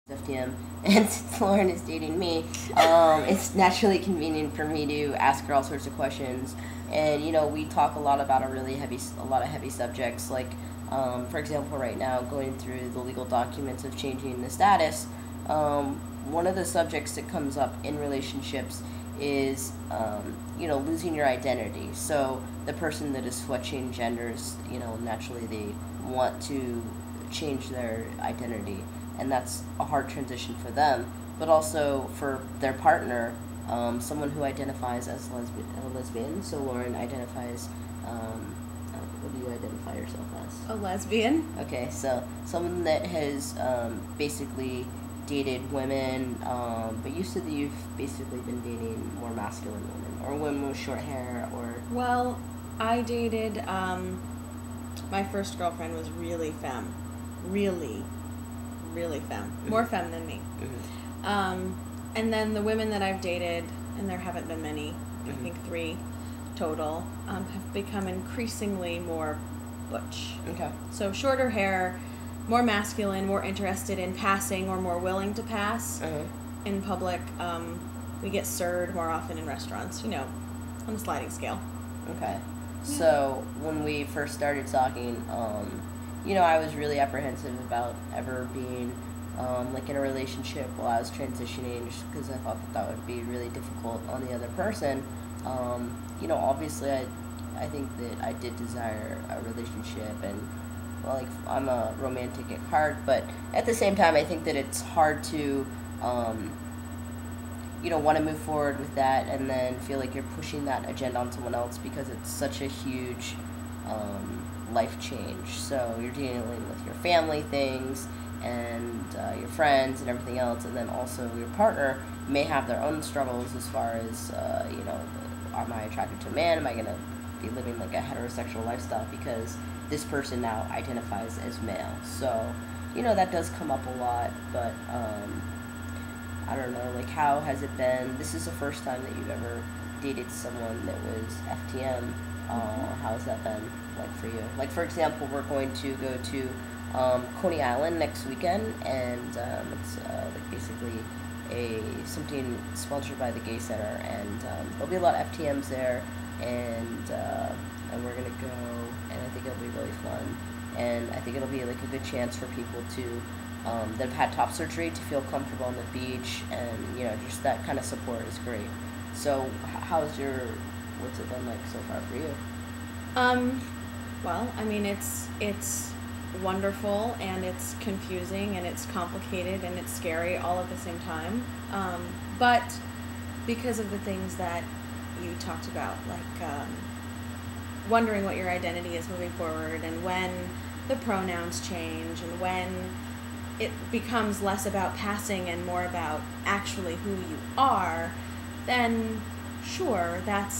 FDM, and since Lauren is dating me, it's naturally convenient for me to ask her all sorts of questions. And we talk a lot about a lot of heavy subjects, like, for example, right now going through the legal documents of changing the status. One of the subjects that comes up in relationships is, losing your identity. So the person that is switching genders, naturally they want to change their identity, and that's a hard transition for them, but also for their partner, someone who identifies as lesbian. So Lauren identifies. What do you identify yourself as? A lesbian. Okay, so someone that has basically dated women, but you said that you've basically been dating more masculine women, or women with short hair, or... Well, I dated, my first girlfriend was really femme. Really, really femme. Mm-hmm. More femme than me. Mm-hmm. And then the women that I've dated, and there haven't been many, Mm-hmm. I think 3 total, have become increasingly more butch. Okay. So shorter hair, more masculine, more interested in passing or more willing to pass in public. We get served more often in restaurants, on a sliding scale. Okay. So when we first started talking, I was really apprehensive about ever being like in a relationship while I was transitioning, just because I thought that would be really difficult on the other person. Obviously I think that I did desire a relationship, and like I'm a romantic at heart, but at the same time I think that it's hard to want to move forward with that and then feel like you're pushing that agenda on someone else, because it's such a huge life change. So you're dealing with your family things and your friends and everything else, and then also your partner may have their own struggles as far as am I attracted to a man? Am I going to be living like a heterosexual lifestyle because this person now identifies as male? So that does come up a lot, but I don't know, like, how has it been? This is the first time that you've ever dated someone that was FTM. How has that been like for you? Like, for example, we're going to go to Coney Island next weekend, and it's like basically something sponsored by the Gay Center, and there'll be a lot of FTMs there, and we're gonna go, and I think it'll be really fun, and I think it'll be like a good chance for people to that have had top surgery to feel comfortable on the beach, and just that kind of support is great. So what's it been like so far for you? Well, I mean, it's wonderful, and it's confusing, and it's complicated, and it's scary all at the same time. But because of the things that you talked about, like wondering what your identity is moving forward, and when the pronouns change, and when it becomes less about passing and more about actually who you are, then sure, that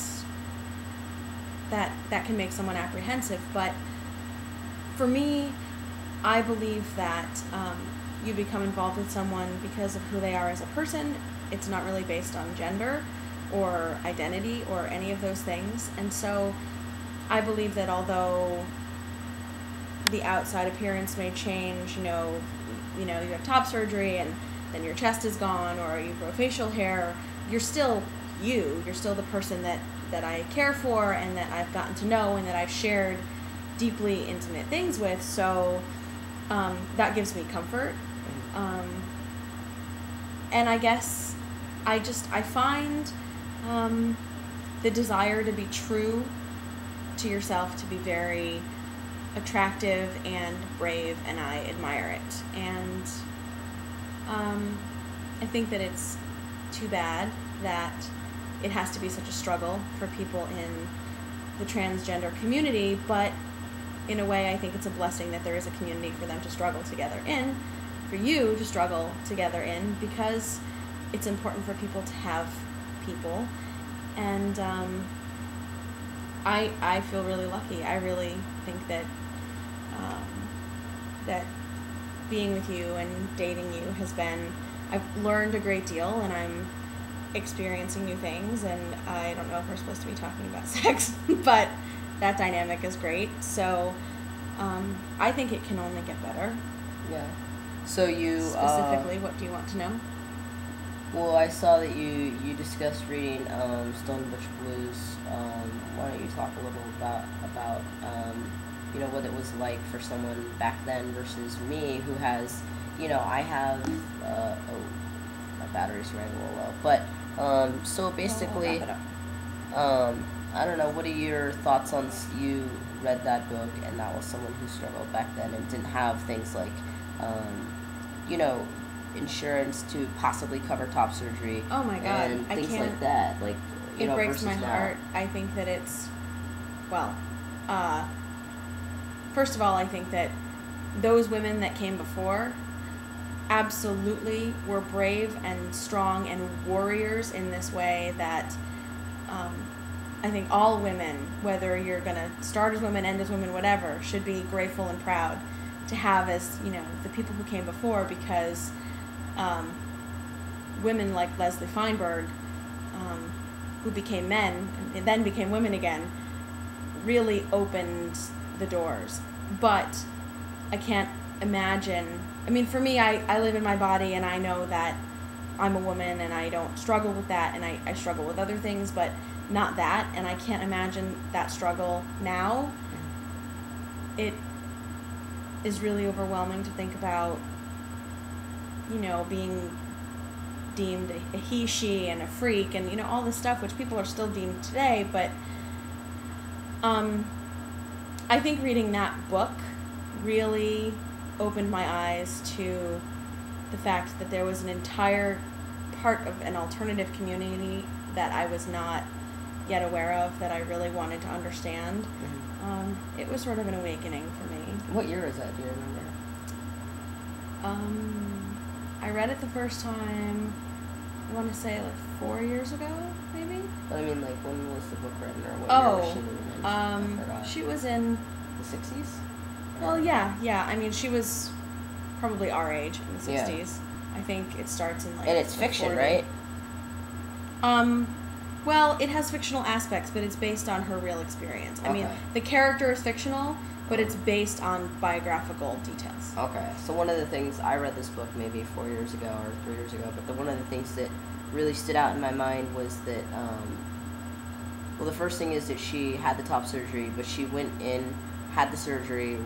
can make someone apprehensive. But for me, I believe that you become involved with someone because of who they are as a person. It's not really based on gender or identity or any of those things. And so I believe that although the outside appearance may change, you have top surgery and then your chest is gone, or you grow facial hair, you're still you. You're still the person that I care for, and that I've gotten to know, and that I've shared deeply intimate things with. So that gives me comfort. And I guess I find the desire to be true to yourself to be very attractive and brave, and I admire it. And I think that it's too bad that it has to be such a struggle for people in the transgender community, but in a way I think it's a blessing that there is a community for them to struggle together in, for you to struggle together in, because it's important for people to have people. And I feel really lucky. I really think that that being with you and dating you I've learned a great deal, and I'm experiencing new things, and I don't know if we're supposed to be talking about sex, but that dynamic is great. So I think it can only get better. Yeah. So you Specifically, what do you want to know? Well, I saw that you discussed reading Stone Butch Blues. Why don't you talk a little about what it was like for someone back then versus me, who has, I have my battery's running a little low, but so basically, I don't know. What are your thoughts on you read that book and that was someone who struggled back then and didn't have things like, you know, insurance to possibly cover top surgery. Oh my God, and I things can't. like that. Like, It breaks my versus now. heart. I think that it's, well, first of all, I think that those women that came before absolutely were brave and strong and warriors in this way that I think all women, whether you're going to start as women, end as women, whatever, should be grateful and proud to have as, the people who came before, because women like Leslie Feinberg, who became men and then became women again, really opened the doors. But I can't imagine, for me, I live in my body and I know that I'm a woman and I don't struggle with that, and I struggle with other things, but not that, and I can't imagine that struggle now. It is really overwhelming to think about, being deemed a he, she, and a freak, and, all this stuff, which people are still deemed today, but I think reading that book really opened my eyes to the fact that there was an entire part of an alternative community that I was not yet aware of, that I really wanted to understand. Mm-hmm. It was sort of an awakening for me. What year was that? Do you remember? I read it the first time, I want to say 4 years ago, maybe? But when was the book written, or what year was she living in? I forgot. She was in The 60s? Well, yeah. She was probably our age in the 60s. Yeah. I think it starts in And it's fiction, 40. right? Well, it has fictional aspects, but it's based on her real experience. Okay. The character is fictional, but it's based on biographical details. Okay. So one of the things, I read this book maybe 4 years ago or 3 years ago, but one of the things that really stood out in my mind was that, the first thing is that she had the top surgery, but she went in, had the surgery,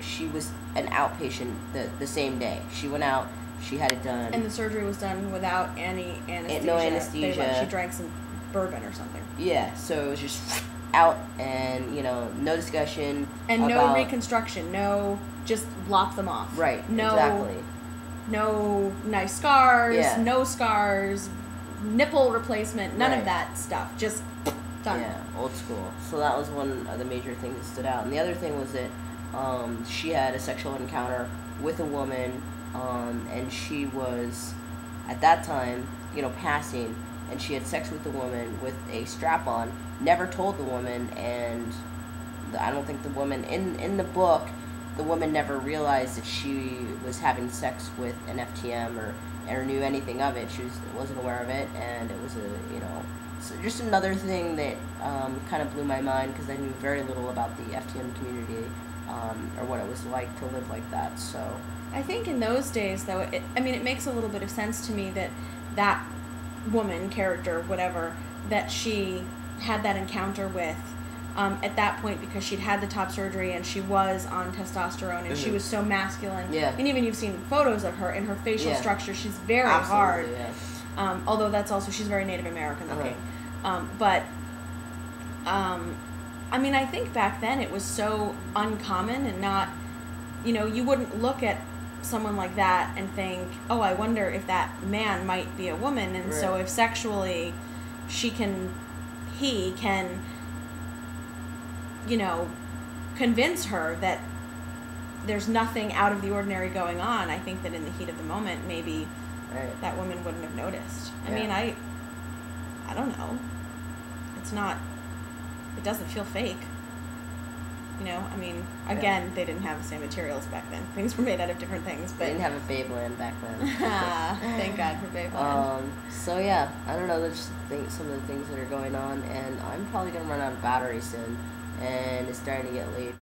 she was an outpatient the same day. She went out, she had it done. And the surgery was done without any anesthesia. No anesthesia. She drank some bourbon or something. Yeah, so it was just out, and, no discussion. And no reconstruction, just lop them off. Right, exactly. No nice scars, Yeah. no scars, nipple replacement, none of that stuff. Just done. Yeah, old school. So that was one of the major things that stood out. And the other thing was that she had a sexual encounter with a woman, and she was, at that time, passing, and she had sex with the woman with a strap on, never told the woman, and I don't think the woman, in the book, the woman never realized that she was having sex with an FTM or knew anything of it. She wasn't aware of it, and it was so just another thing that kind of blew my mind, because I knew very little about the FTM community, or what it was like to live like that. So I think in those days, though, it makes a little bit of sense to me that woman, character, whatever, that she had that encounter with at that point, because she'd had the top surgery and she was on testosterone, and she was so masculine. Yeah. And even you've seen photos of her, in her facial structure, she's very hard. Yeah. Although that's also, she's very Native American looking. I think back then it was so uncommon, and not, you wouldn't look at someone like that and think, oh, I wonder if that man might be a woman, and so if sexually he can, convince her that there's nothing out of the ordinary going on. I think that in the heat of the moment, maybe that woman wouldn't have noticed. I don't know. It doesn't feel fake. Again, they didn't have the same materials back then. Things were made out of different things, but they didn't have a Babeland back then. Thank God for Babeland. So yeah, I don't know. There's some of the things that are going on, and I'm probably gonna run out of battery soon, and it's starting to get late.